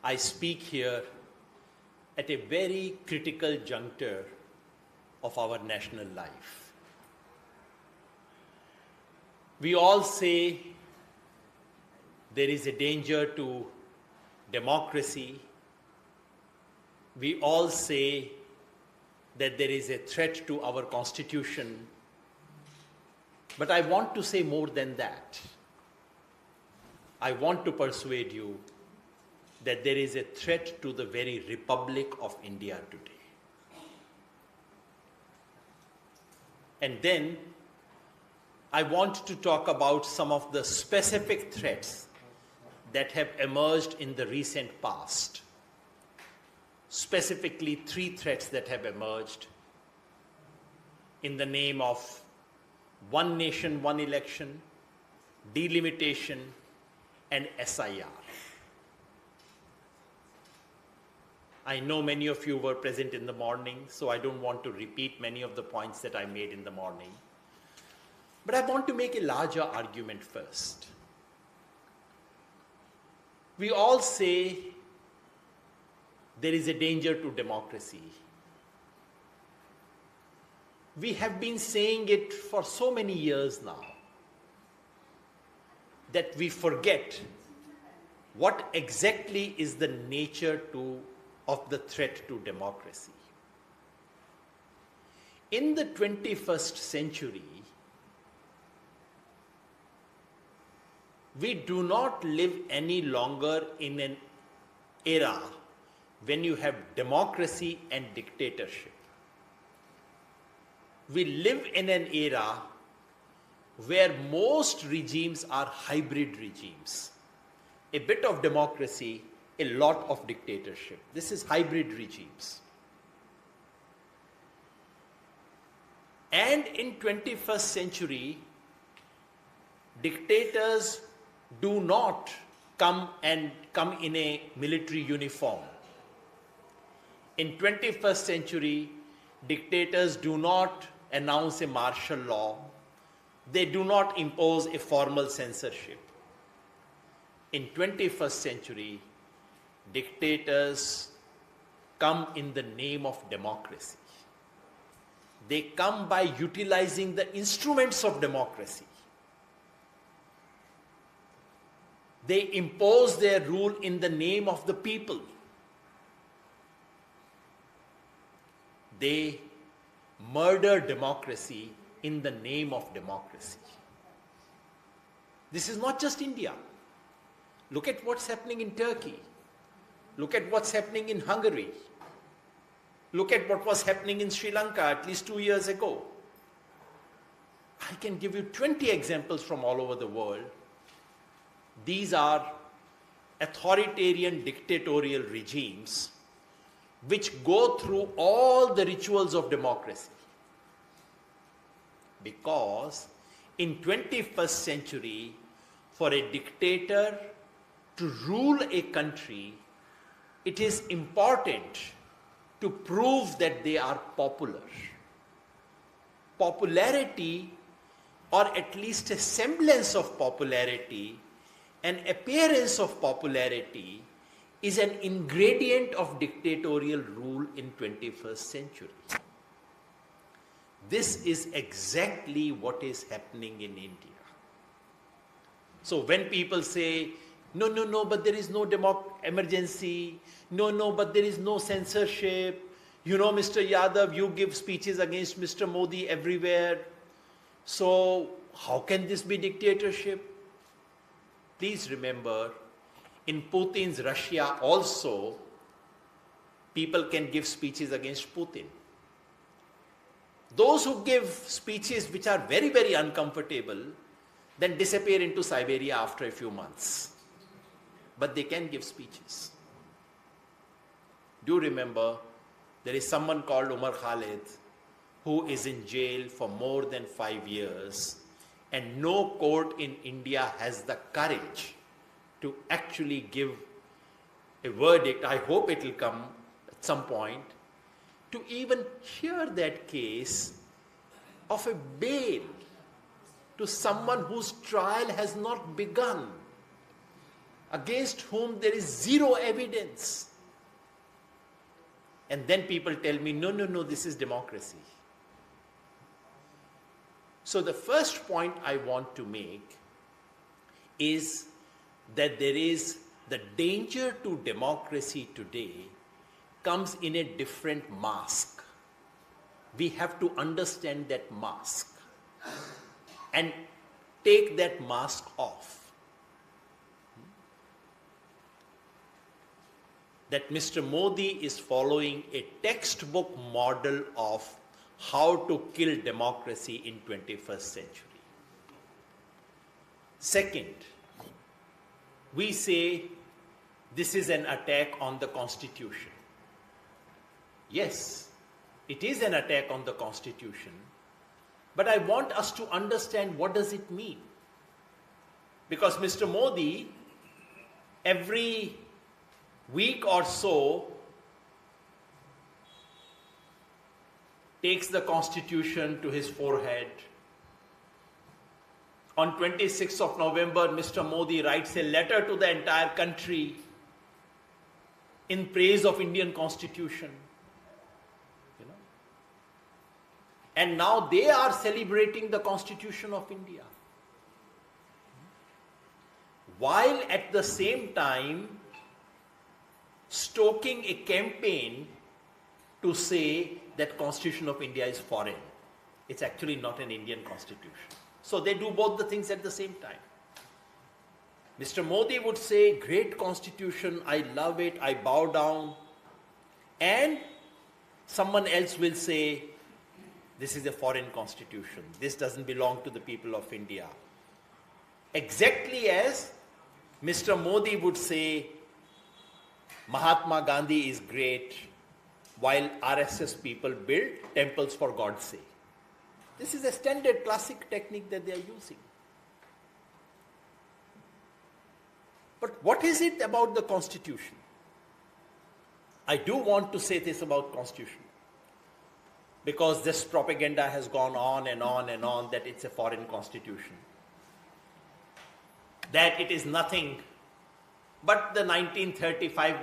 I speak here at a very critical juncture of our national life. We all say there is a danger to democracy. We all say that there is a threat to our constitution. But I want to say more than that. I want to persuade you that there is a threat to the very Republic of India today. And then I want to talk about some of the specific threats that have emerged in the recent past. Specifically, 3 threats that have emerged in the name of one nation, one election, delimitation, and SIR. I know many of you were present in the morning, so I don't want to repeat many of the points that I made in the morning. But I want to make a larger argument first. We all say there is a danger to democracy. We have been saying it for so many years now that we forget what exactly is the nature of the threat to democracy. In the 21st century, we do not live any longer in an era when you have democracy and dictatorship. We live in an era where most regimes are hybrid regimes. A bit of democracy, a lot of dictatorship. This is hybrid regimes. And in 21st century, dictators do not come in a military uniform. In 21st century, dictators do not announce a martial law. They do not impose a formal censorship. In 21st century, dictators come in the name of democracy. They come by utilizing the instruments of democracy. They impose their rule in the name of the people. They murder democracy in the name of democracy. This is not just India. Look at what's happening in Turkey. Look at what's happening in Hungary. Look at what was happening in Sri Lanka at least 2 years ago. I can give you 20 examples from all over the world. These are authoritarian dictatorial regimes which go through all the rituals of democracy. Because in 21st century, for a dictator to rule a country, it is important to prove that they are popular. Popularity, or at least a semblance of popularity, an appearance of popularity, is an ingredient of dictatorial rule in 21st century. This is exactly what is happening in India. So when people say, no, but there is no emergency, no, but there is no censorship, you know, Mr. Yadav, you give speeches against Mr. Modi everywhere, so how can this be dictatorship? Please remember, in Putin's Russia also, people can give speeches against Putin. Those who give speeches which are very, very uncomfortable, then disappear into Siberia after a few months. But they can give speeches. Do remember, there is someone called Umar Khalid who is in jail for more than 5 years, and no court in India has the courage to actually give a verdict. I hope it will come at some point, to even hear that case of a bail to someone whose trial has not begun. against whom there is zero evidence. And then people tell me, no, no, no, this is democracy. So the first point I want to make is that there is the danger to democracy today comes in a different mask. We have to understand that mask and take that mask off. That Mr. Modi is following a textbook model of how to kill democracy in 21st century. Second, we say this is an attack on the Constitution. Yes, it is an attack on the Constitution, but I want us to understand what does it mean. Because Mr. Modi, every week or so, takes the Constitution to his forehead. On 26th of November, Mr. Modi writes a letter to the entire country in praise of Indian Constitution. You know? And now they are celebrating the Constitution of India. While at the same time stoking a campaign to say that Constitution of India is foreign. It's actually not an Indian Constitution. So they do both the things at the same time. Mr. Modi would say, great Constitution, I love it, I bow down. And someone else will say, this is a foreign Constitution. This doesn't belong to the people of India. Exactly as Mr. Modi would say, Mahatma Gandhi is great, while RSS people build temples for God's sake. This is a standard classic technique that they are using. But what is it about the Constitution? I do want to say this about Constitution, because this propaganda has gone on and on and on that it's a foreign Constitution, that it is nothing but the 1935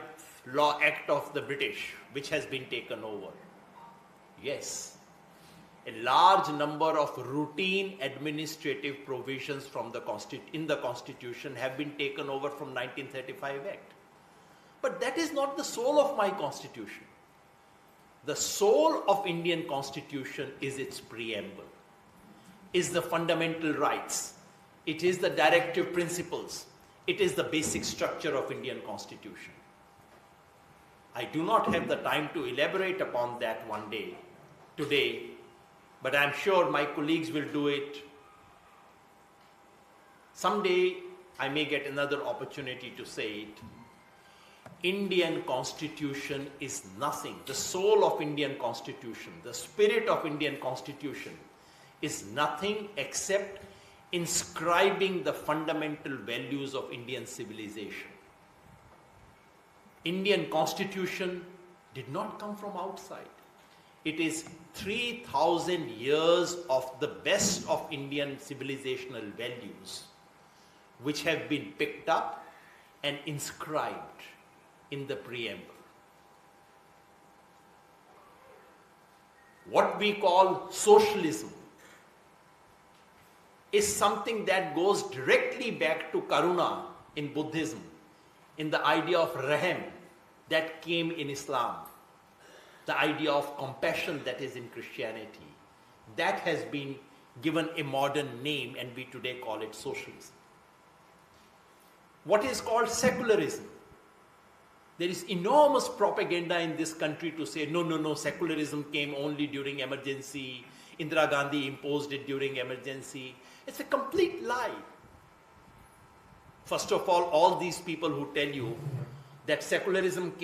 Law Act of the British, which has been taken over. Yes, a large number of routine administrative provisions from in the Constitution have been taken over from 1935 Act. But that is not the soul of my Constitution. The soul of Indian Constitution is its preamble, is the fundamental rights. It is the directive principles. It is the basic structure of Indian Constitution. I do not have the time to elaborate upon that today, but I'm sure my colleagues will do it. Someday I may get another opportunity to say it. Indian Constitution is nothing. The soul of Indian Constitution, the spirit of Indian Constitution is nothing except inscribing the fundamental values of Indian civilization. Indian Constitution did not come from outside. It is 3,000 years of the best of Indian civilizational values which have been picked up and inscribed in the preamble. What we call socialism is something that goes directly back to Karuna in Buddhism, in the idea of Rahm that came in Islam, the idea of compassion that is in Christianity. That has been given a modern name and we today call it socialism. What is called secularism? There is enormous propaganda in this country to say, no, no, no, secularism came only during emergency. Indira Gandhi imposed it during emergency. It's a complete lie. First of all these people who tell you that secularism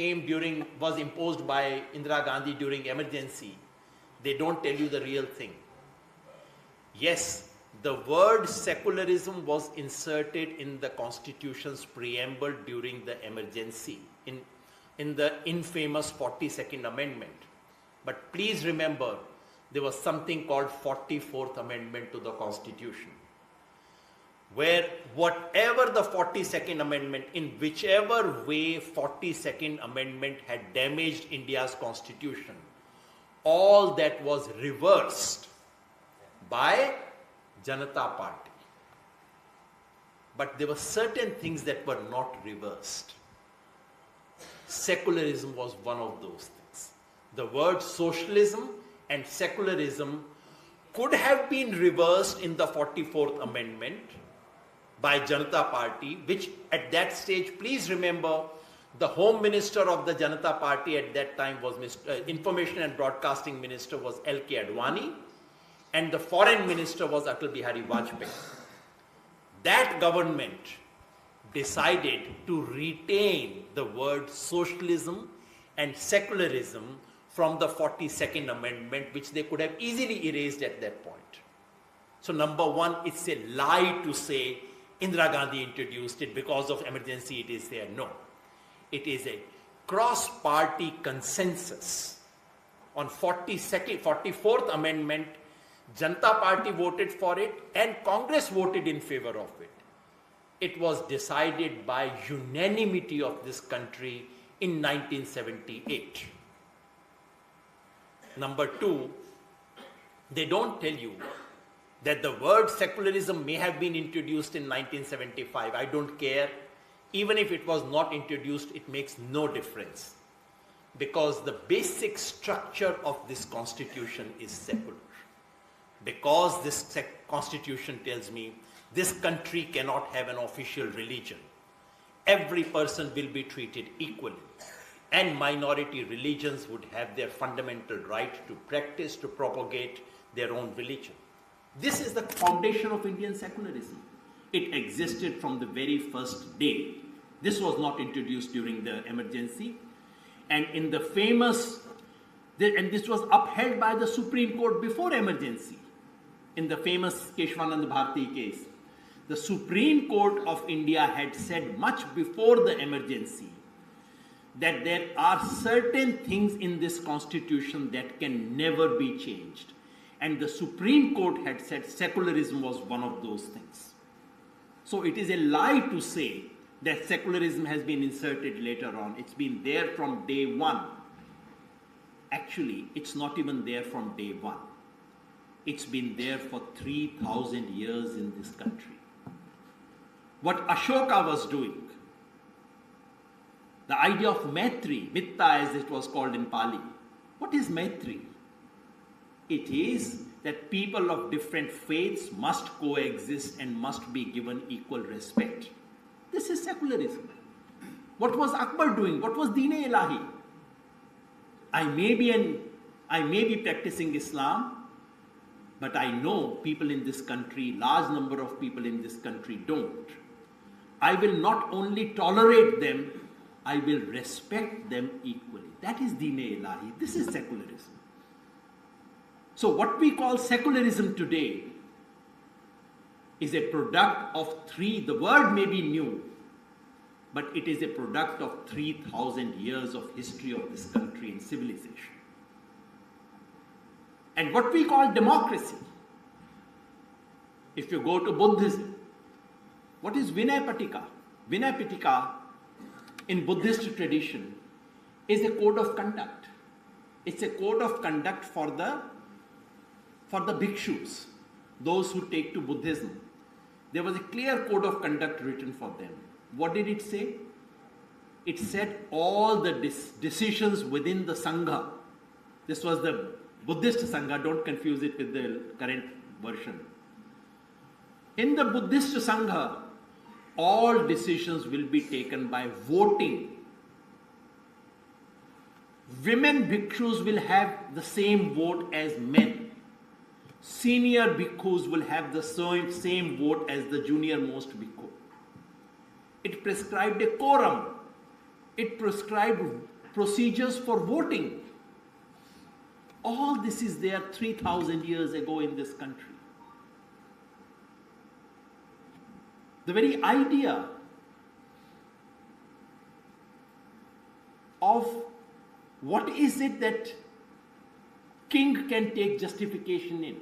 was imposed by Indira Gandhi during emergency, they don't tell you the real thing. Yes, the word secularism was inserted in the Constitution's preamble during the emergency, in the infamous 42nd Amendment. But please remember, there was something called 44th Amendment to the Constitution. where whatever the 42nd Amendment, in whichever way 42nd Amendment had damaged India's constitution, all that was reversed by Janata Party. But there were certain things that were not reversed. Secularism was one of those things. The word socialism and secularism could have been reversed in the 44th Amendment by Janata Party, which at that stage, please remember, the Home Minister of the Janata Party at that time was Information and Broadcasting Minister was L.K. Advani, and the Foreign Minister was Atal Bihari Vajpayee. That government decided to retain the word socialism and secularism from the 42nd Amendment, which they could have easily erased at that point. So number one, it's a lie to say Indira Gandhi introduced it because of emergency it is there. No. It is a cross-party consensus. On 44th Amendment, Janata Party voted for it and Congress voted in favor of it. It was decided by unanimity of this country in 1978. Number two, they don't tell you that the word secularism may have been introduced in 1975. I don't care. Even if it was not introduced, it makes no difference. Because the basic structure of this constitution is secular. Because this constitution tells me this country cannot have an official religion. Every person will be treated equally. And minority religions would have their fundamental right to practice, to propagate their own religion. This is the foundation of Indian secularism. It existed from the very first day. This was not introduced during the emergency. And in the famous, and this was upheld by the Supreme Court before emergency. In the famous Keshwanand Bharti case, the Supreme Court of India had said much before the emergency that there are certain things in this constitution that can never be changed. And the Supreme Court had said secularism was one of those things. So it is a lie to say that secularism has been inserted later on. It's been there from day one. Actually, it's not even there from day one. It's been there for 3,000 years in this country. What Ashoka was doing, the idea of Maitri, Mitta as it was called in Pali. What is Maitri? It is that people of different faiths must coexist and must be given equal respect. This is secularism. What was Akbar doing? What was Deen-e-Ilahi? I may be practicing Islam, but I know people in this country, large number of people in this country don't. I will not only tolerate them, I will respect them equally. That is Deen-e-Ilahi. This is secularism. So what we call secularism today is a product of the word may be new, but it is a product of 3,000 years of history of this country and civilization. And what we call democracy, if you go to Buddhism, what is Vinay Patika? Vinay Patika in Buddhist tradition is a code of conduct. It's a code of conduct for the bhikshus, those who take to Buddhism. There was a clear code of conduct written for them. What did it say? It said all the decisions within the Sangha. This was the Buddhist Sangha, don't confuse it with the current version. In the Buddhist Sangha, all decisions will be taken by voting. Women bhikshus will have the same vote as men. Senior bhikkhus will have the same vote as the junior most bhikkhu. It prescribed a quorum. It prescribed procedures for voting. All this is there 3,000 years ago in this country. The very idea of what is it that king can take justification in.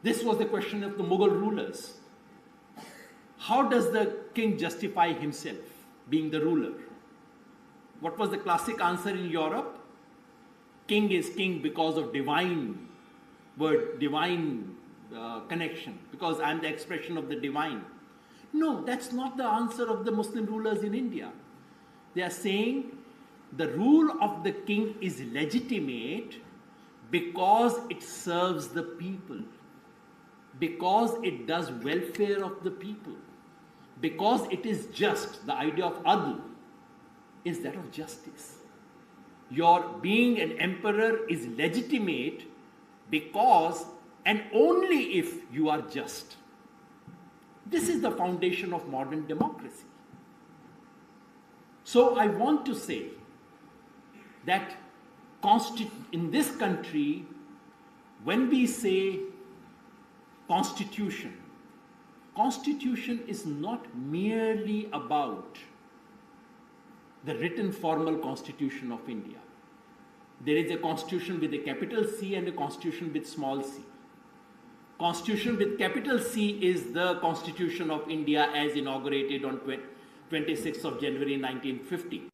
This was the question of the Mughal rulers. How does the king justify himself being the ruler? What was the classic answer in Europe? King is king because of divine word, divine connection, because I am the expression of the divine. No, that's not the answer of the Muslim rulers in India. They are saying the rule of the king is legitimate because it serves the people, because it does welfare of the people, because it is just. The idea of adl is that of justice. Your being an emperor is legitimate because and only if you are just. This is the foundation of modern democracy. So I want to say that in this country, when we say constitution, constitution is not merely about the written formal constitution of India. There is a constitution with a capital C and a constitution with small c. Constitution with capital C is the Constitution of India as inaugurated on 26th of January 1950.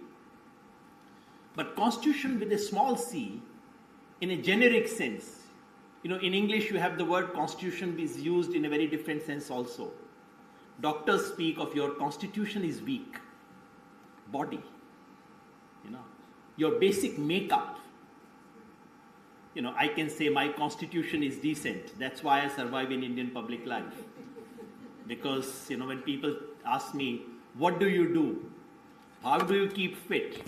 But constitution with a small c, in a generic sense, in English you have the word constitution is used in a very different sense also. Doctors speak of your constitution is weak, body, your basic makeup. I can say my constitution is decent. That's why I survive in Indian public life. Because, when people ask me, what do you do? How do you keep fit?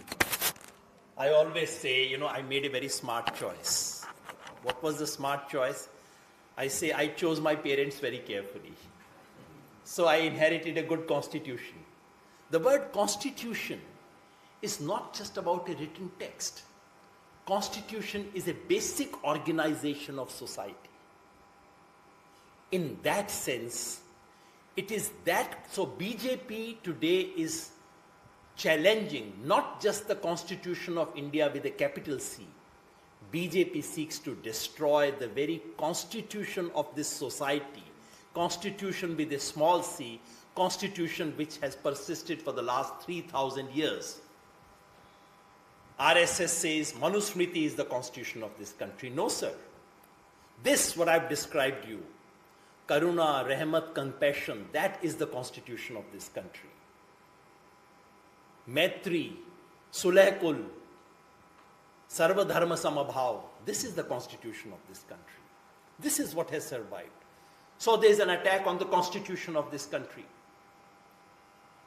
I always say, I made a very smart choice. What was the smart choice? I say I chose my parents very carefully. So I inherited a good constitution. The word constitution is not just about a written text. Constitution is a basic organization of society. In that sense, it is that, so BJP today is challenging not just the Constitution of India with a capital C. BJP seeks to destroy the very constitution of this society, constitution with a small c, constitution which has persisted for the last 3,000 years. RSS says Manusmriti is the constitution of this country. No, sir. This, what I've described you, Karuna, Rahmat, compassion, that is the constitution of this country. Maitri, Sulehkul, Sarva Dharma Samabhav, this is the constitution of this country. This is what has survived. So there is an attack on the constitution of this country.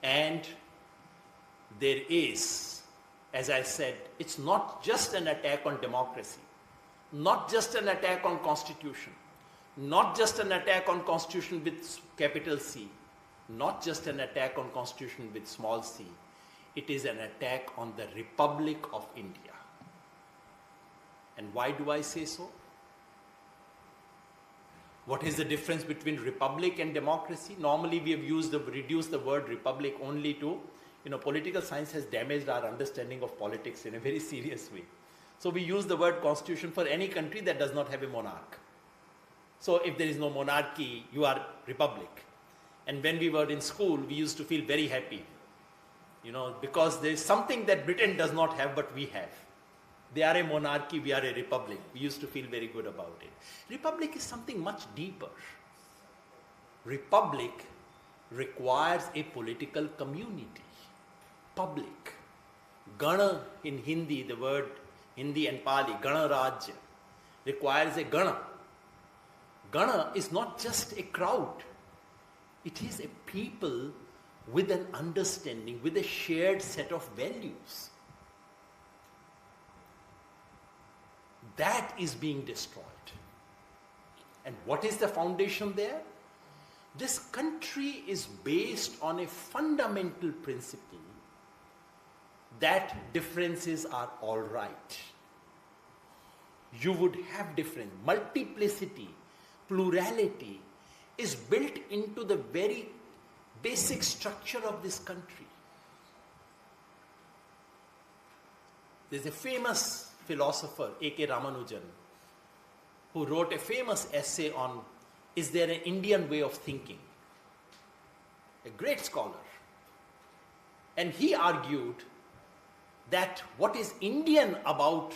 And there is, as I said, it's not just an attack on democracy, not just an attack on constitution, not just an attack on constitution with capital C, not just an attack on constitution with small c, it is an attack on the Republic of India. And why do I say so? What is the difference between republic and democracy? Normally we have reduced the word republic only to, political science has damaged our understanding of politics in a very serious way. So we use the word constitution for any country that does not have a monarch. So if there is no monarchy, you are republic. And when we were in school, we used to feel very happy, because there is something that Britain does not have, but we have. They are a monarchy, we are a republic. We used to feel very good about it. Republic is something much deeper. Republic requires a political community, public. Gana in Hindi, the word Hindi and Pali, Gana Rajya, requires a Gana. Gana is not just a crowd. It is a people with an understanding, with a shared set of values. That is being destroyed. And what is the foundation there? This country is based on a fundamental principle that differences are all right. You would have difference. Multiplicity, plurality is built into the very basic structure of this country. There's a famous philosopher, A.K. Ramanujan, who wrote a famous essay on is there an Indian way of thinking? A great scholar. And he argued that what is Indian about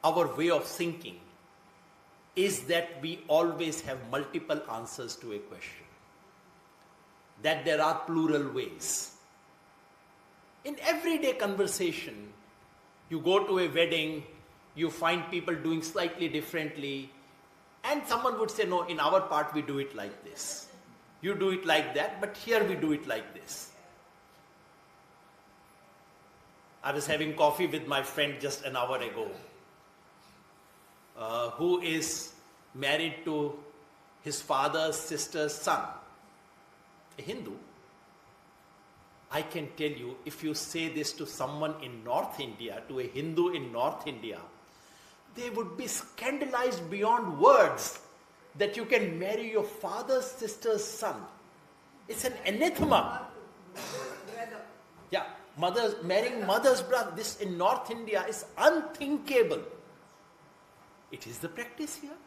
our way of thinking is that we always have multiple answers to a question. That there are plural ways. In everyday conversation, you go to a wedding, you find people doing slightly differently, and someone would say, no, in our part we do it like this. You do it like that, but here we do it like this. I was having coffee with my friend just an hour ago, who is married to his father's sister's son, a Hindu. I can tell you, if you say this to someone in North India, to a Hindu in North India, they would be scandalized beyond words that you can marry your father's sister's son. It's an anathema. Yeah, marrying mother's brother. This in North India is unthinkable. It is the practice here,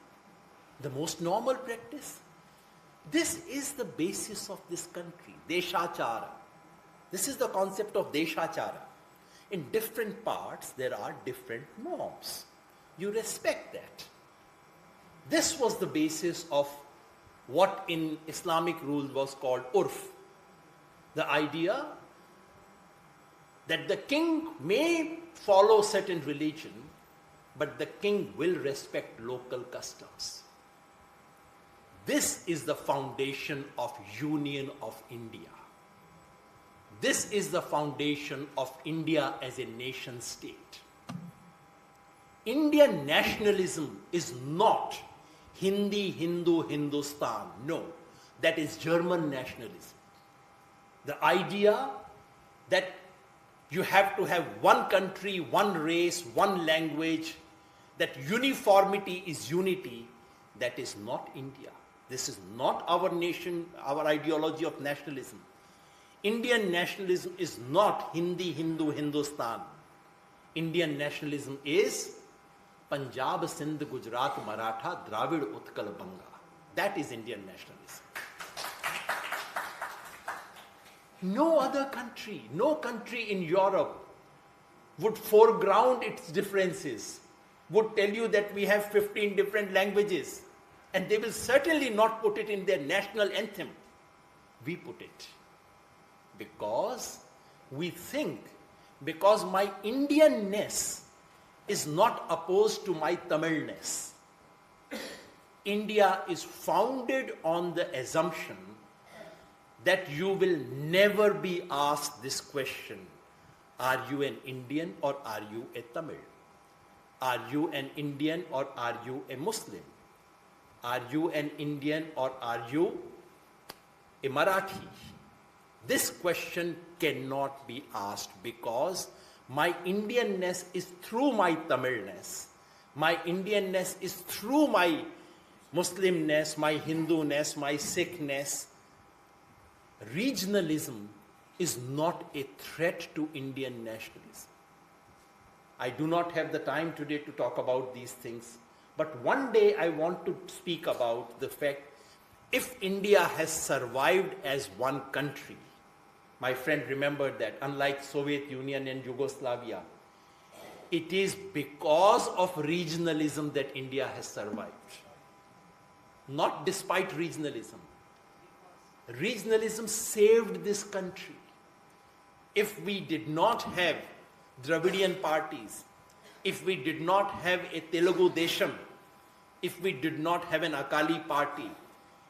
the most normal practice. This is the basis of this country, Deshachara. This is the concept of Deshachara. In different parts, there are different norms. You respect that. This was the basis of what in Islamic rule was called urf. The idea that the king may follow certain religion, but the king will respect local customs. This is the foundation of Union of India. This is the foundation of India as a nation state. Indian nationalism is not Hindi, Hindu, Hindustan. No, that is German nationalism. The idea that you have to have one country, one race, one language, that uniformity is unity, that is not India. This is not our nation, our ideology of nationalism. Indian nationalism is not Hindi, Hindu, Hindustan. Indian nationalism is Punjab, Sindh, Gujarat, Maratha, Dravid, Utkal, Banga. That is Indian nationalism. No other country, no country in Europe would foreground its differences, would tell you that we have 15 different languages, and they will certainly not put it in their national anthem. We put it because we think, because my Indianness is not opposed to my Tamilness. India is founded on the assumption that you will never be asked this question: are you an Indian or are you a Tamil? Are you an Indian or are you a Muslim? Are you an Indian or are you a Marathi? This question cannot be asked because my Indianness is through my Tamilness. My Indianness is through my Muslimness, my Hinduness, my Sikhness. Regionalism is not a threat to Indian nationalism. I do not have the time today to talk about these things, but one day I want to speak about the fact, if India has survived as one country, my friend remembered that unlike Soviet Union and Yugoslavia, it is because of regionalism that India has survived. Not despite regionalism. Regionalism saved this country. If we did not have Dravidian parties, if we did not have a Telugu Desham, if we did not have an Akali party,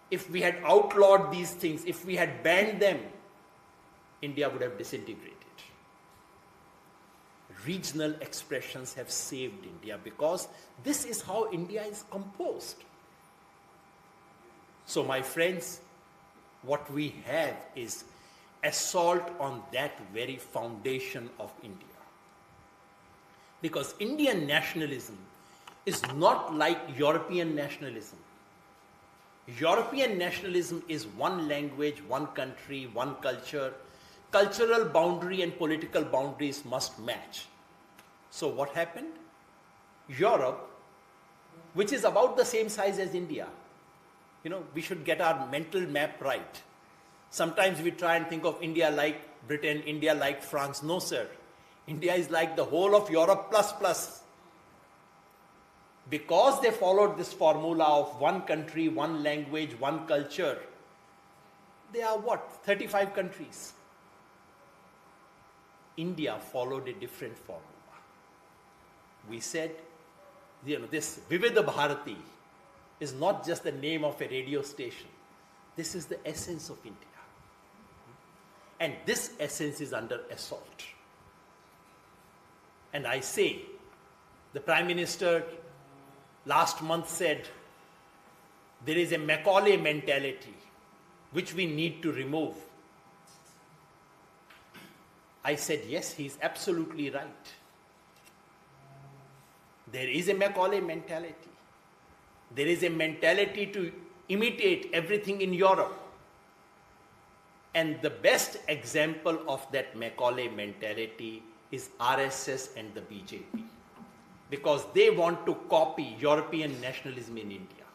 if we had outlawed these things, if we had banned them, India would have disintegrated. Regional expressions have saved India because this is how India is composed. So my friends, what we have is assault on that very foundation of India. Because Indian nationalism is not like European nationalism. European nationalism is one language, one country, one culture. Cultural boundary and political boundaries must match. So what happened? Europe, which is about the same size as India, We should get our mental map right. Sometimes we try and think of India like Britain, India like France. No, sir. India is like the whole of Europe plus. Because they followed this formula of one country, one language, one culture, they are what? 35 countries. India followed a different formula. We said, this Vividha Bharati is not just the name of a radio station. This is the essence of India. And this essence is under assault. And I say, the Prime Minister last month said, there is a Macaulay mentality which we need to remove. I said, yes, he's absolutely right. There is a Macaulay mentality. There is a mentality to imitate everything in Europe. And the best example of that Macaulay mentality is RSS and the BJP. Because they want to copy European nationalism in India.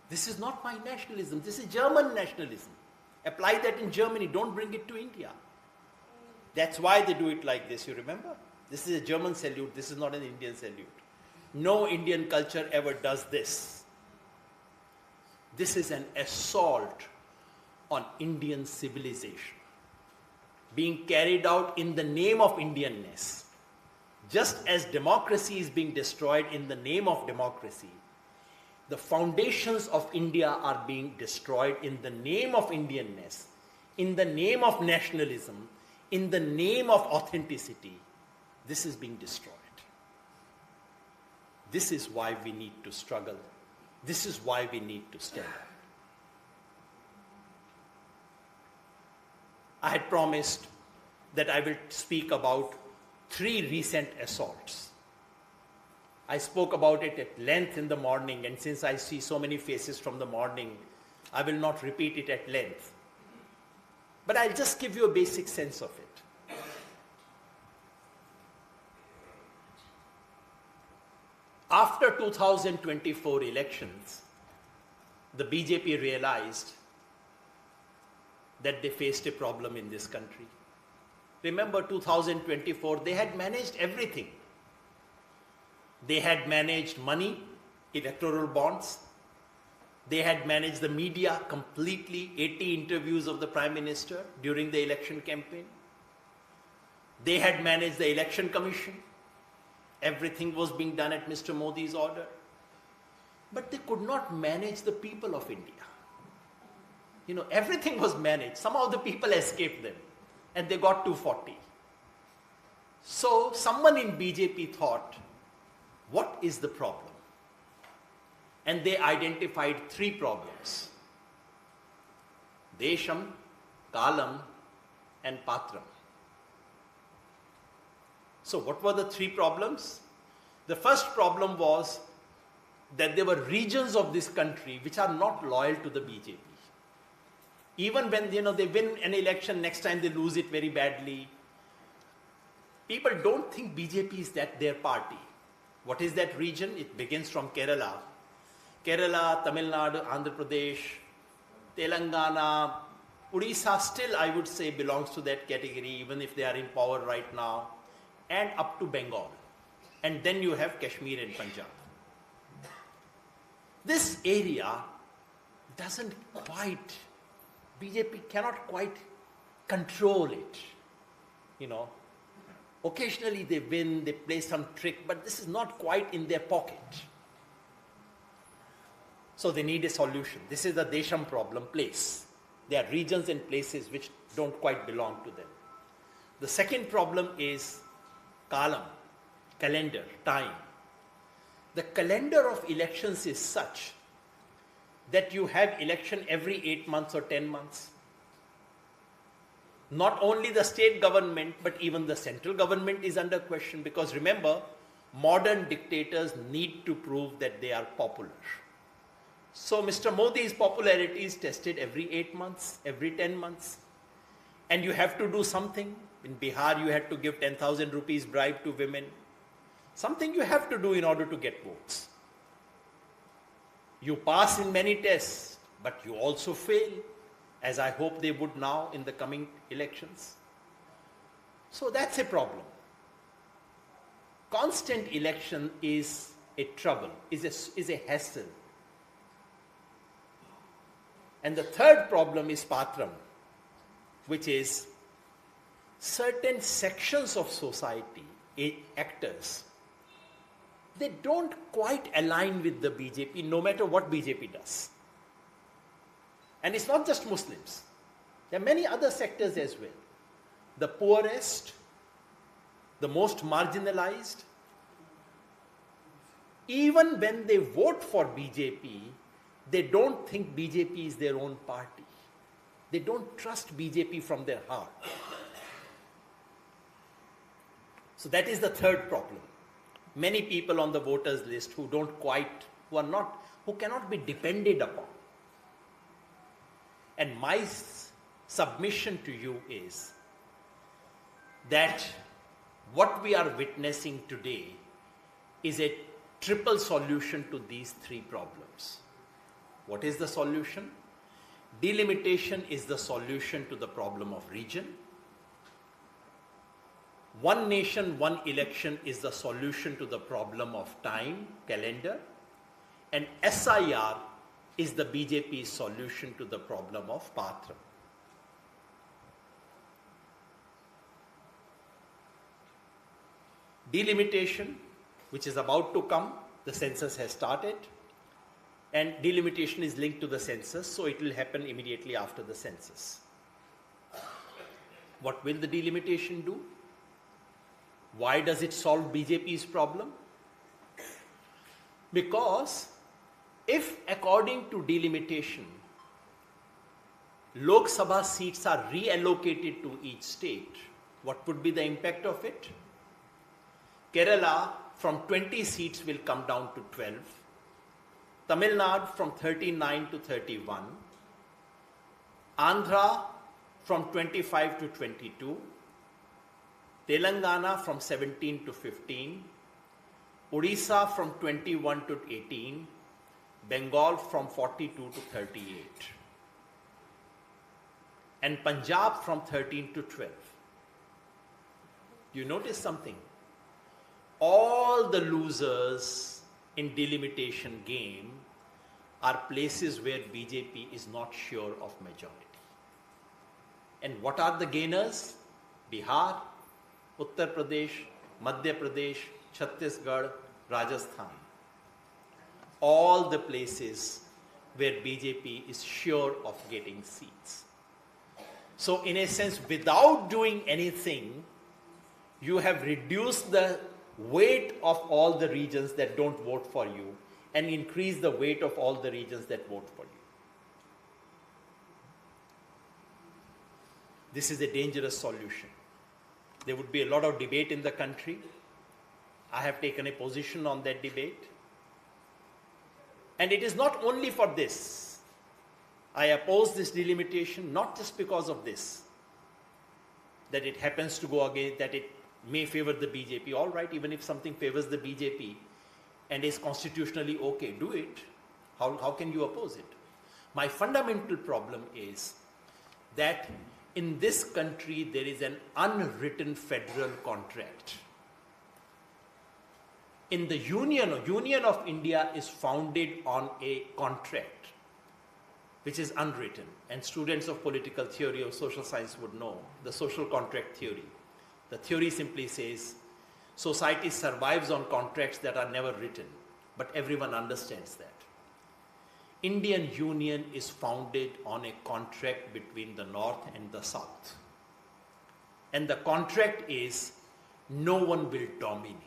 This is not my nationalism, this is German nationalism. Apply that in Germany, don't bring it to India. That's why they do it like this, you remember? This is a German salute, this is not an Indian salute. No Indian culture ever does this. This is an assault on Indian civilization, being carried out in the name of Indianness. Just as democracy is being destroyed in the name of democracy, the foundations of India are being destroyed in the name of Indianness, in the name of nationalism, in the name of authenticity. This is being destroyed. This is why we need to struggle. This is why we need to stand up. I had promised that I will speak about 3 recent assaults. I spoke about it at length in the morning, and since I see so many faces from the morning, I will not repeat it at length. But I'll just give you a basic sense of it. After 2024 elections, the BJP realized that they faced a problem in this country. Remember 2024, they had managed everything. They had managed money, electoral bonds. They had managed the media completely, 80 interviews of the Prime Minister during the election campaign. They had managed the election commission. Everything was being done at Mr. Modi's order. But they could not manage the people of India. Everything was managed. Somehow the people escaped them and they got 240. So someone in BJP thought, what is the problem? And they identified 3 problems: Desham, Kalam, and Patram. So what were the 3 problems? The first problem was that there were regions of this country which are not loyal to the BJP. Even when they win an election, next time they lose it very badly. People don't think BJP is their party. What is that region? It begins from Kerala. Kerala, Tamil Nadu, Andhra Pradesh, Telangana, Odisha still I would say belongs to that category, even if they are in power right now, and up to Bengal. And then you have Kashmir and Punjab. This area doesn't quite, BJP cannot quite control it. Occasionally they win, they play some trick, but this is not quite in their pocket. So they need a solution. This is the Desham problem, place. There are regions and places which don't quite belong to them. The second problem is Kalam, calendar, time. The calendar of elections is such that you have election every 8 months or 10 months. Not only the state government, but even the central government is under question, because remember, modern dictators need to prove that they are popular. So Mr. Modi's popularity is tested every 8 months, every 10 months. And you have to do something. In Bihar, you had to give 10,000 rupees bribe to women. Something you have to do in order to get votes. You pass in many tests, but you also fail, as I hope they would now in the coming elections. So that's a problem. Constant election is a trouble, is a hassle. And the third problem is patram, which is certain sections of society, actors, they don't quite align with the BJP no matter what BJP does. And it's not just Muslims. There are many other sectors as well. The poorest, the most marginalized, even when they vote for BJP, they don't think BJP is their own party. They don't trust BJP from their heart. So that is the third problem. Many people on the voters list who cannot be depended upon. And my submission to you is that what we are witnessing today is a triple solution to these three problems. What is the solution? Delimitation is the solution to the problem of region. One nation, one election is the solution to the problem of time, calendar. And SIR is the BJP's solution to the problem of patram. Delimitation, which is about to come, the census has started. And delimitation is linked to the census, so it will happen immediately after the census. What will the delimitation do? Why does it solve BJP's problem? Because if, according to delimitation, Lok Sabha seats are reallocated to each state, what would be the impact of it? Kerala from 20 seats will come down to 12. Tamil Nadu from 39 to 31. Andhra from 25 to 22. Telangana from 17 to 15. Odisha from 21 to 18. Bengal from 42 to 38. And Punjab from 13 to 12. You notice something? All the losers in delimitation game are places where BJP is not sure of majority. And what are the gainers? Bihar, Uttar Pradesh, Madhya Pradesh, Chhattisgarh, Rajasthan. All the places where BJP is sure of getting seats. So in a sense, without doing anything, you have reduced the weight of all the regions that don't vote for you and increase the weight of all the regions that vote for you. This is a dangerous solution. There would be a lot of debate in the country. I have taken a position on that debate. And it is not only for this. I oppose this delimitation not just because of this, that it happens to go against, that it may favor the BJP. All right, even if something favors the BJP and is constitutionally okay, do it. How can you oppose it? My fundamental problem is that in this country there is an unwritten federal contract. In the Union of India is founded on a contract which is unwritten, and students of political theory or social science would know the social contract theory. The theory simply says society survives on contracts that are never written, but everyone understands that. Indian Union is founded on a contract between the North and the South. And the contract is no one will dominate.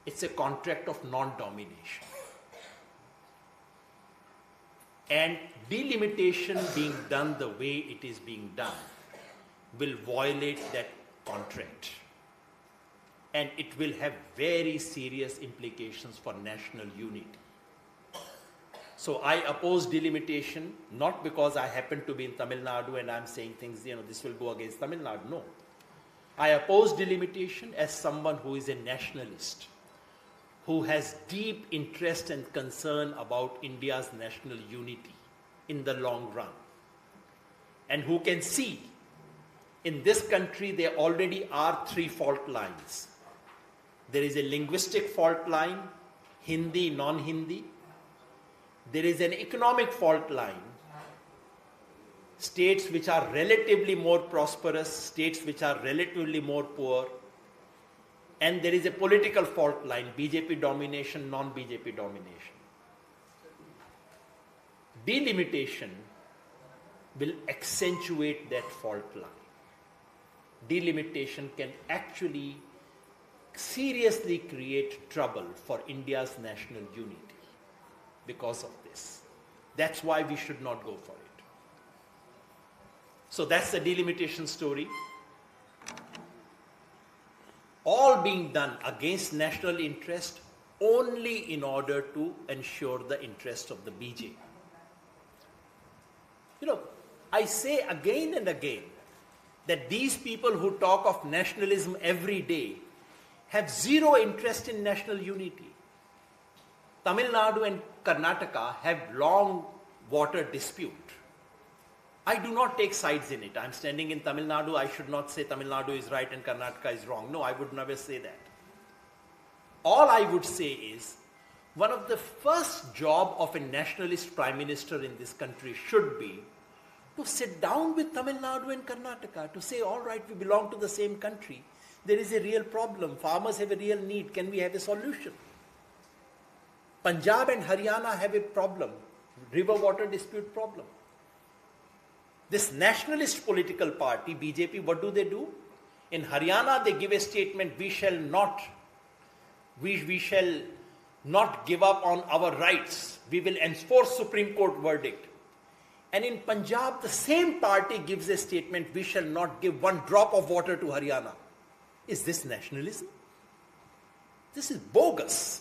It's a contract of non-domination. And delimitation being done the way it is being done will violate that contract. And it will have very serious implications for national unity. So I oppose delimitation, not because I happen to be in Tamil Nadu and I'm saying things, this will go against Tamil Nadu. No. I oppose delimitation as someone who is a nationalist, who has deep interest and concern about India's national unity in the long run, and who can see in this country there already are three fault lines. There is a linguistic fault line, Hindi, non-Hindi. There is an economic fault line, states which are relatively more prosperous, states which are relatively more poor. And there is a political fault line, BJP domination, non-BJP domination. Delimitation will accentuate that fault line. Delimitation can actually seriously create trouble for India's national unity because of this. That's why we should not go for it. So that's the delimitation story. All being done against national interest only in order to ensure the interest of the BJP. I say again and again that these people who talk of nationalism every day have zero interest in national unity. Tamil Nadu and Karnataka have long water dispute. I do not take sides in it. I'm standing in Tamil Nadu. I should not say Tamil Nadu is right and Karnataka is wrong. No, I would never say that. All I would say is, one of the first job of a nationalist prime minister in this country should be to sit down with Tamil Nadu and Karnataka to say, all right, we belong to the same country. There is a real problem. Farmers have a real need. Can we have a solution? Punjab and Haryana have a problem, river water dispute problem. This nationalist political party, BJP, what do? In Haryana, they give a statement, we shall not give up on our rights. We will enforce Supreme Court verdict. And in Punjab, the same party gives a statement, we shall not give one drop of water to Haryana. Is this nationalism? This is bogus.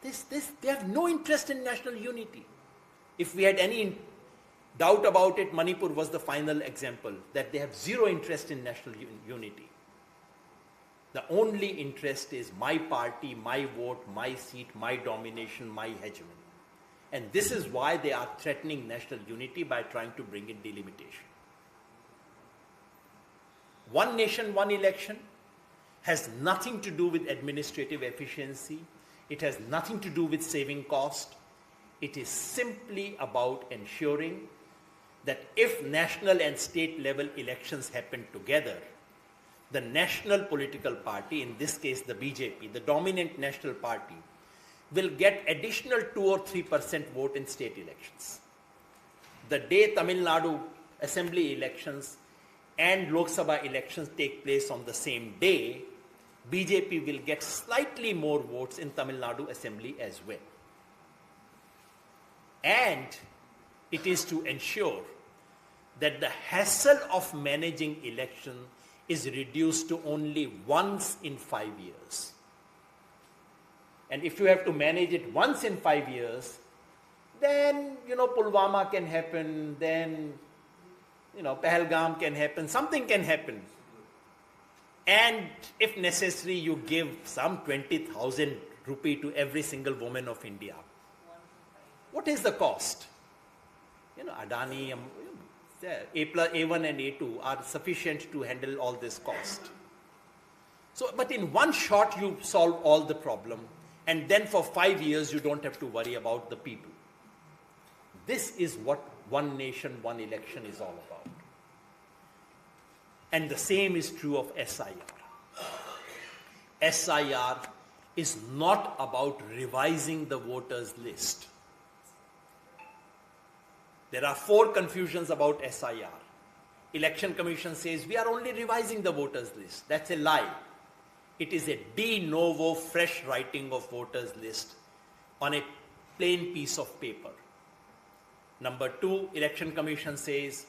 They have no interest in national unity. If we had any doubt about it, Manipur was the final example, that they have zero interest in national unity. The only interest is my party, my vote, my seat, my domination, my hegemony. And this is why they are threatening national unity by trying to bring in delimitation. One nation, one election has nothing to do with administrative efficiency. It has nothing to do with saving cost. It is simply about ensuring that if national and state level elections happen together, the national political party, in this case the BJP, the dominant national party, will get additional 2 or 3% vote in state elections. The day Tamil Nadu assembly elections and Lok Sabha elections take place on the same day, BJP will get slightly more votes in Tamil Nadu assembly as well. And it is to ensure that the hassle of managing election is reduced to only once in 5 years. And if you have to manage it once in 5 years, then, Pulwama can happen, then, Pahalgam can happen, something can happen. And if necessary, you give some 20,000 rupee to every single woman of India. What is the cost? Adani, A1 and A2 are sufficient to handle all this cost. So, but in one shot, you solve all the problem. And then for 5 years, you don't have to worry about the people. This is what one nation, one election is all about. And the same is true of SIR. SIR is not about revising the voters list. There are 4 confusions about SIR. Election Commission says we are only revising the voters list. That's a lie. It is a de novo fresh writing of voters list on a plain piece of paper. Number 2, Election Commission says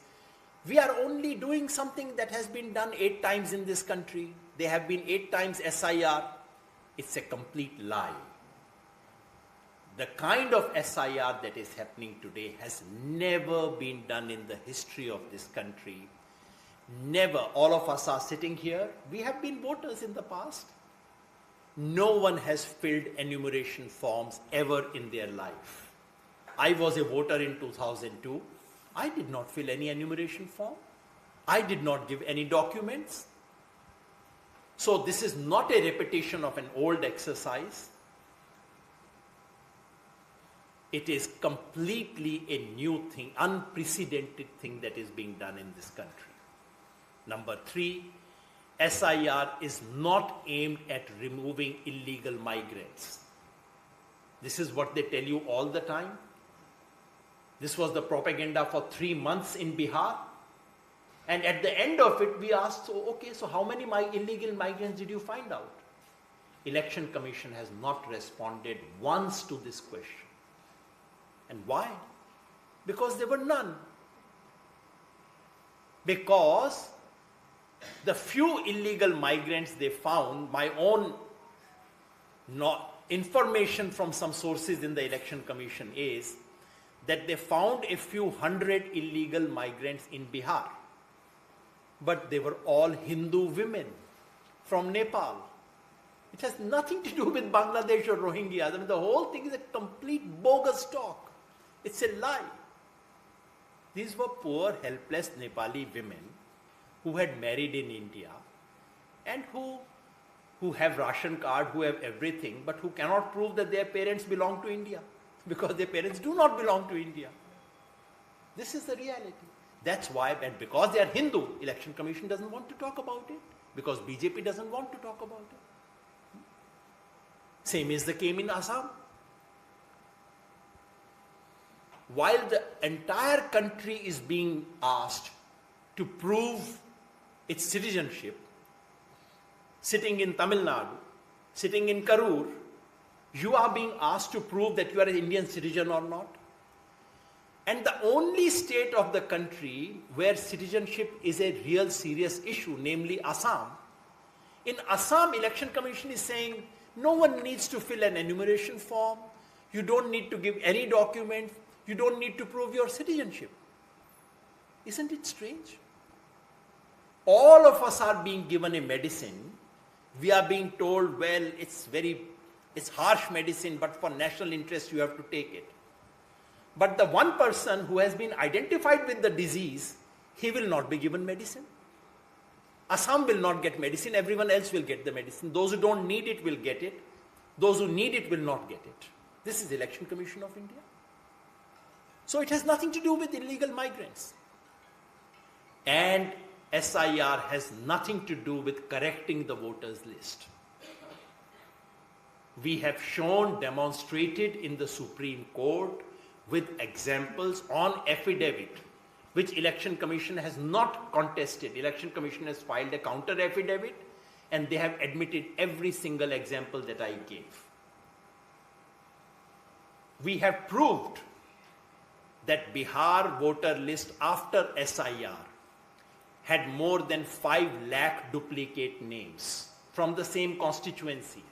we are only doing something that has been done 8 times in this country. There have been 8 times SIR. It's a complete lie. The kind of SIR that is happening today has never been done in the history of this country. Never. All of us are sitting here. We have been voters in the past. no one has filled enumeration forms ever in their life. I was a voter in 2002. I did not fill any enumeration form. I did not give any documents. So this is not a repetition of an old exercise. It is completely a new thing, unprecedented thing that is being done in this country. Number 3, SIR is not aimed at removing illegal migrants. This is what they tell you all the time. This was the propaganda for 3 months in Bihar. And at the end of it, we asked, so how many illegal migrants did you find out? Election Commission has not responded once to this question. And why? Because there were none. Because the few illegal migrants they found, my own information from some sources in the Election Commission is that they found a few hundred illegal migrants in Bihar. But they were all Hindu women from Nepal. It has nothing to do with Bangladesh or Rohingya. I mean, the whole thing is a complete bogus talk. It's a lie. These were poor, helpless Nepali women who had married in India and who have ration card, who have everything, but who cannot prove that their parents belong to India because their parents do not belong to India. This is the reality. That's why, and because they are Hindu, Election Commission doesn't want to talk about it, because BJP doesn't want to talk about it. Same is the case in Assam. While the entire country is being asked to prove its citizenship, sitting in Tamil Nadu, sitting in Karur, you are being asked to prove that you are an Indian citizen or not. And the only state of the country where citizenship is a real serious issue, namely Assam, in Assam, Election Commission is saying no one needs to fill an enumeration form, you don't need to give any document, you don't need to prove your citizenship. Isn't it strange? All of us are being given a medicine. We are being told, well, it's harsh medicine, but for national interest you have to take it. But the one person who has been identified with the disease, he will not be given medicine. Assam will not get medicine, everyone else will get the medicine. Those who don't need it will get it. Those who need it will not get it. This is the Election Commission of India. So it has nothing to do with illegal migrants. And SIR has nothing to do with correcting the voters list. We have shown, demonstrated in the Supreme Court with examples on affidavit, which Election Commission has not contested. Election Commission has filed a counter affidavit and they have admitted every single example that I gave. We have proved that Bihar voter list after SIR had more than 5 lakh duplicate names from the same constituency.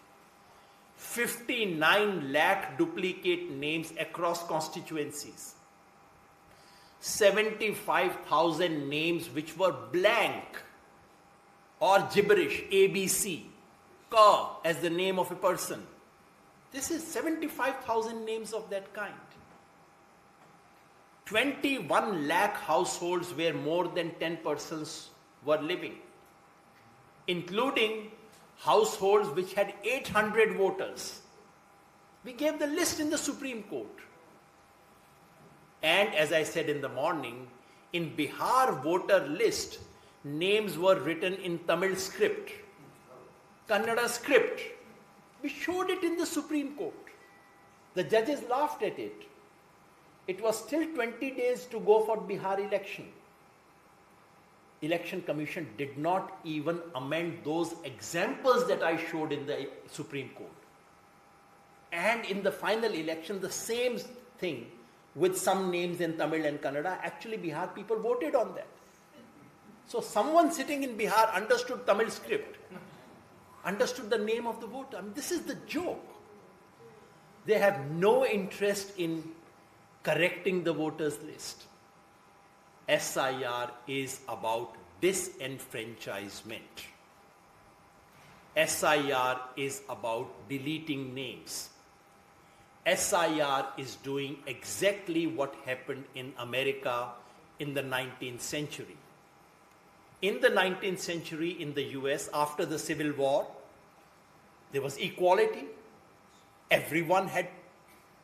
59 lakh duplicate names across constituencies. 75,000 names which were blank or gibberish, ABC, Ka as the name of a person. This is 75,000 names of that kind. 21 lakh households where more than 10 persons were living, including households which had 800 voters. We gave the list in the Supreme Court. And as I said in the morning, in Bihar voter list, names were written in Tamil script, Kannada script. We showed it in the Supreme Court. The judges laughed at it. It was still 20 days to go for Bihar election. Election Commission did not even amend those examples that I showed in the Supreme Court. And in the final election, the same thing with some names in Tamil and Kannada, actually Bihar people voted on that. So someone sitting in Bihar understood Tamil script, understood the name of the voter. I mean, this is the joke. They have no interest in correcting the voters list. SIR is about disenfranchisement. SIR is about deleting names. SIR is doing exactly what happened in America in the 19th century. In the 19th century in the US, after the Civil War, there was equality. Everyone had,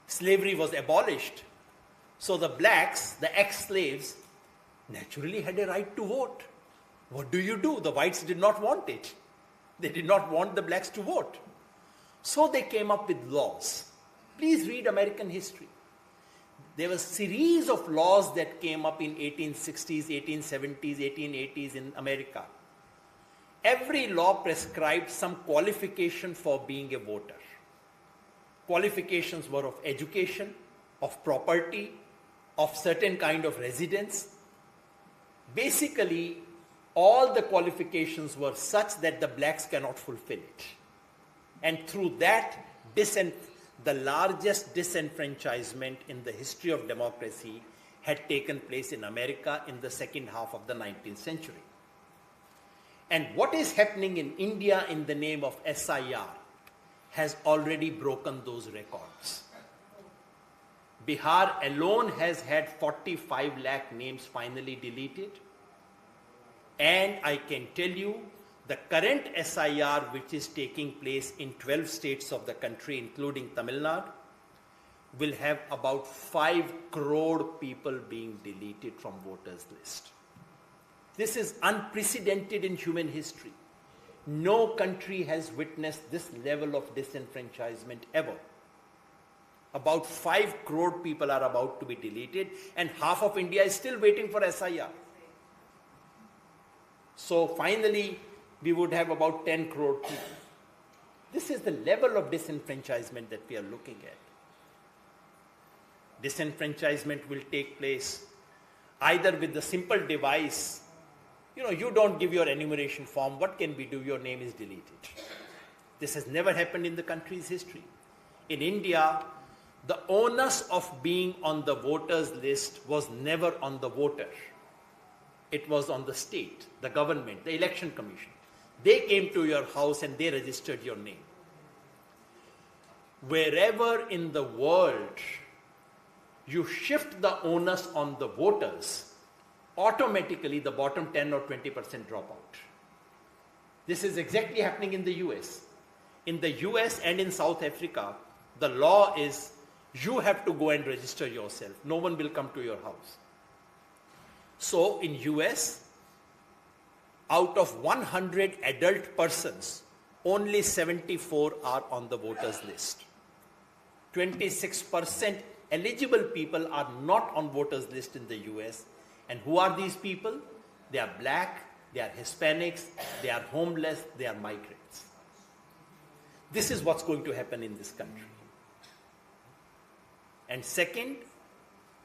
slavery was abolished. So the blacks, the ex-slaves, naturally had a right to vote. What do? The whites did not want it. They did not want the blacks to vote. So they came up with laws. Please read American history. There was a series of laws that came up in 1860s, 1870s, 1880s in America. Every law prescribed some qualification for being a voter. Qualifications were of education, of property, of certain kind of residence. Basically, all the qualifications were such that the blacks cannot fulfill it. And through that, the largest disenfranchisement in the history of democracy had taken place in America in the second half of the 19th century. And what is happening in India in the name of SIR has already broken those records. Bihar alone has had 45 lakh names finally deleted. And I can tell you, the current SIR, which is taking place in 12 states of the country, including Tamil Nadu, will have about 5 crore people being deleted from voters' list. This is unprecedented in human history. No country has witnessed this level of disenfranchisement ever. About 5 crore people are about to be deleted, and half of India is still waiting for SIR. So finally, we would have about 10 crore people. This is the level of disenfranchisement that we are looking at. Disenfranchisement will take place either with the simple device, you don't give your enumeration form, what can we do? Your name is deleted. This has never happened in the country's history. In India, the onus of being on the voters list was never on the voter. It was on the state, the government, the election commission. They came to your house and they registered your name. Wherever in the world you shift the onus on the voters, automatically the bottom 10 or 20% drop out. This is exactly happening in the US. In the US and in South Africa, the law is you have to go and register yourself. No one will come to your house. So in US, out of 100 adult persons, only 74 are on the voters list. 26% eligible people are not on voters list in the US. And who are these people? They are black, they are Hispanics, they are homeless, they are migrants. This is what's going to happen in this country. And second,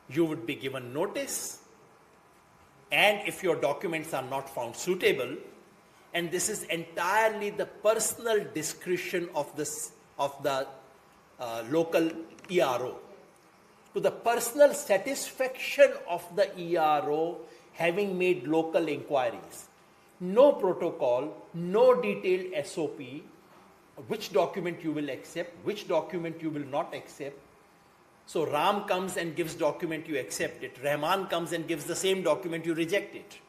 you would be given notice, and if your documents are not found suitable, and this is entirely the personal discretion of the local ERO, to the personal satisfaction of the ERO having made local inquiries. No protocol, no detailed SOP, which document you will accept, which document you will not accept. So Ram comes and gives document, you accept it. Rahman comes and gives the same document, you reject it.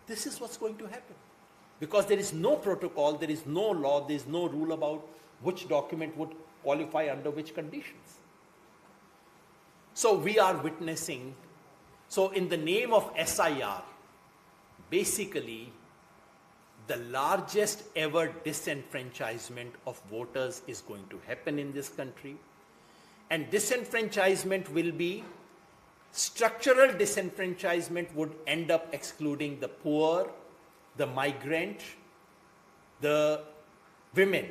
This is what's going to happen. Because there is no protocol, there is no law, there is no rule about which document would qualify under which conditions. So we are witnessing, so in the name of SIR, basically the largest ever disenfranchisement of voters is going to happen in this country. And disenfranchisement will be, structural disenfranchisement would end up excluding the poor, the migrant, the women.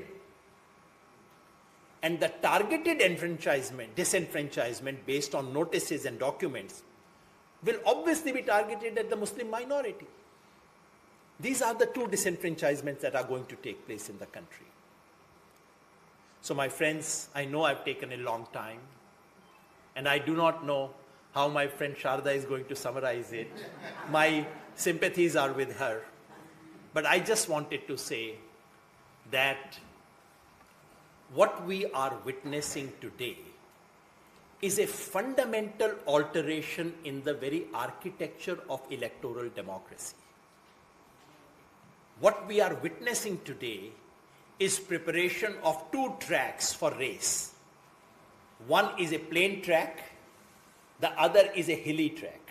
And the targeted disenfranchisement based on notices and documents will obviously be targeted at the Muslim minority. These are the two disenfranchisements that are going to take place in the country. So my friends, I know I've taken a long time, and I do not know how my friend Sharda is going to summarize it. My sympathies are with her. But I just wanted to say that what we are witnessing today is a fundamental alteration in the very architecture of electoral democracy. What we are witnessing today is preparation of two tracks for race. One is a plain track, the other is a hilly track.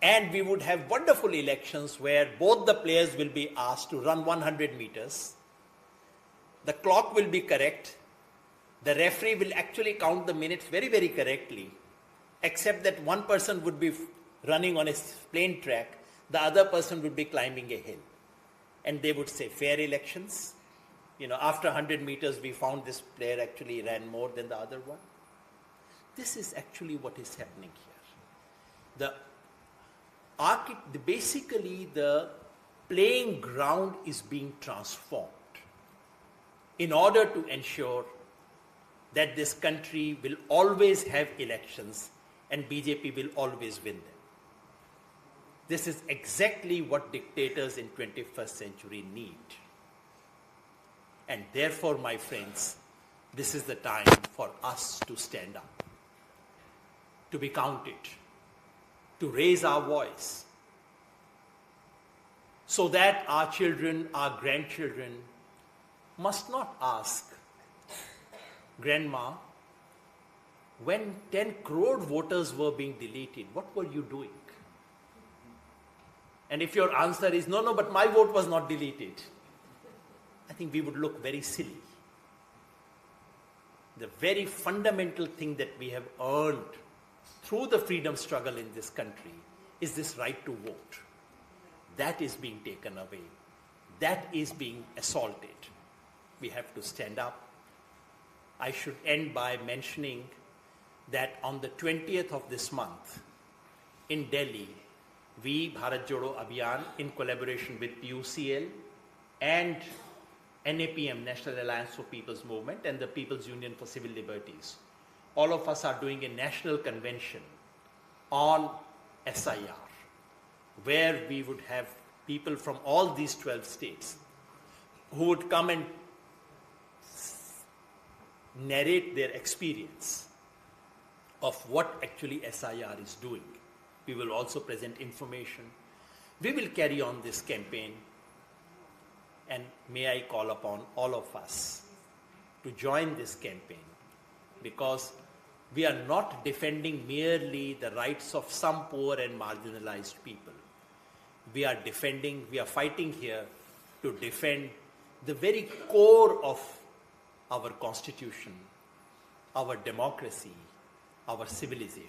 And we would have wonderful elections where both the players will be asked to run 100 meters. The clock will be correct. The referee will actually count the minutes very, very correctly, except that one person would be running on a plain track, the other person would be climbing a hill. And they would say, fair elections. After 100 meters, we found this player actually ran more than the other one. This is actually what is happening here. Basically, the playing ground is being transformed in order to ensure that this country will always have elections and BJP will always win them. This is exactly what dictators in 21st century need. And therefore, my friends, this is the time for us to stand up, to be counted, to raise our voice, so that our children, our grandchildren must not ask, Grandma, when 10 crore voters were being deleted, what were you doing? And if your answer is, no, but my vote was not deleted, I think we would look very silly. The very fundamental thing that we have earned through the freedom struggle in this country is this right to vote. That is being taken away. That is being assaulted. We have to stand up. I should end by mentioning that on the 20th of this month in Delhi, we, Bharat Jodo Abhiyan, in collaboration with PUCL and NAPM, National Alliance for People's Movement, and the People's Union for Civil Liberties, all of us are doing a national convention on SIR, where we would have people from all these 12 states who would come and narrate their experience of what actually SIR is doing. We will also present information. We will carry on this campaign, and may I call upon all of us to join this campaign, because we are not defending merely the rights of some poor and marginalized people. We are fighting here to defend the very core of our constitution, our democracy, our civilization.